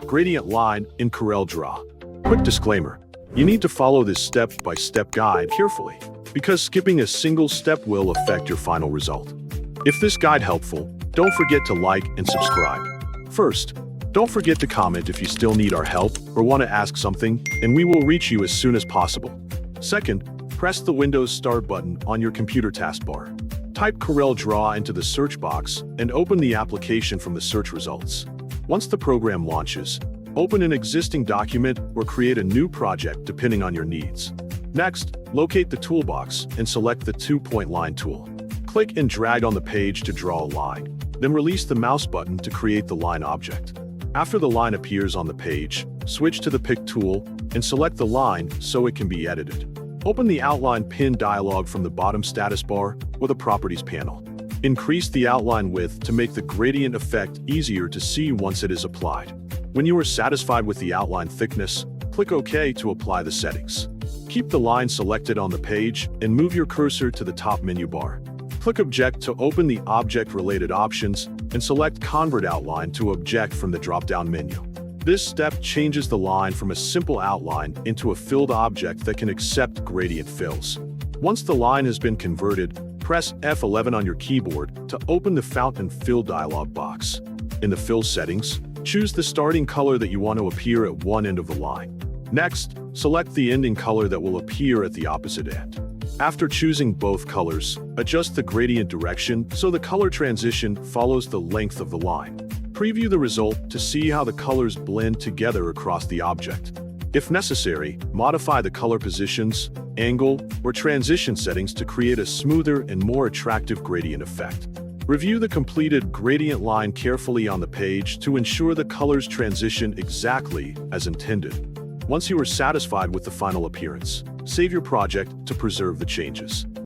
Gradient line in CorelDRAW. Quick disclaimer, you need to follow this step-by-step guide carefully, because skipping a single step will affect your final result. If this guide helpful, don't forget to like and subscribe. First, don't forget to comment if you still need our help or want to ask something, and we will reach you as soon as possible. Second, press the Windows Start button on your computer taskbar. Type CorelDRAW into the search box and open the application from the search results. Once the program launches, open an existing document or create a new project depending on your needs. Next, locate the toolbox and select the two-point line tool. Click and drag on the page to draw a line, then release the mouse button to create the line object. After the line appears on the page, switch to the Pick tool and select the line so it can be edited. Open the Outline Pin dialog from the bottom status bar or the Properties panel. Increase the outline width to make the gradient effect easier to see once it is applied. When you are satisfied with the outline thickness, click OK to apply the settings. Keep the line selected on the page and move your cursor to the top menu bar. Click Object to open the object-related options and select Convert Outline to Object from the drop-down menu. This step changes the line from a simple outline into a filled object that can accept gradient fills. Once the line has been converted, press F11 on your keyboard to open the Fountain Fill dialog box. In the Fill settings, choose the starting color that you want to appear at one end of the line. Next, select the ending color that will appear at the opposite end. After choosing both colors, adjust the gradient direction so the color transition follows the length of the line. Preview the result to see how the colors blend together across the object. If necessary, modify the color positions, angle, or transition settings to create a smoother and more attractive gradient effect. Review the completed gradient line carefully on the page to ensure the colors transition exactly as intended. Once you are satisfied with the final appearance, save your project to preserve the changes.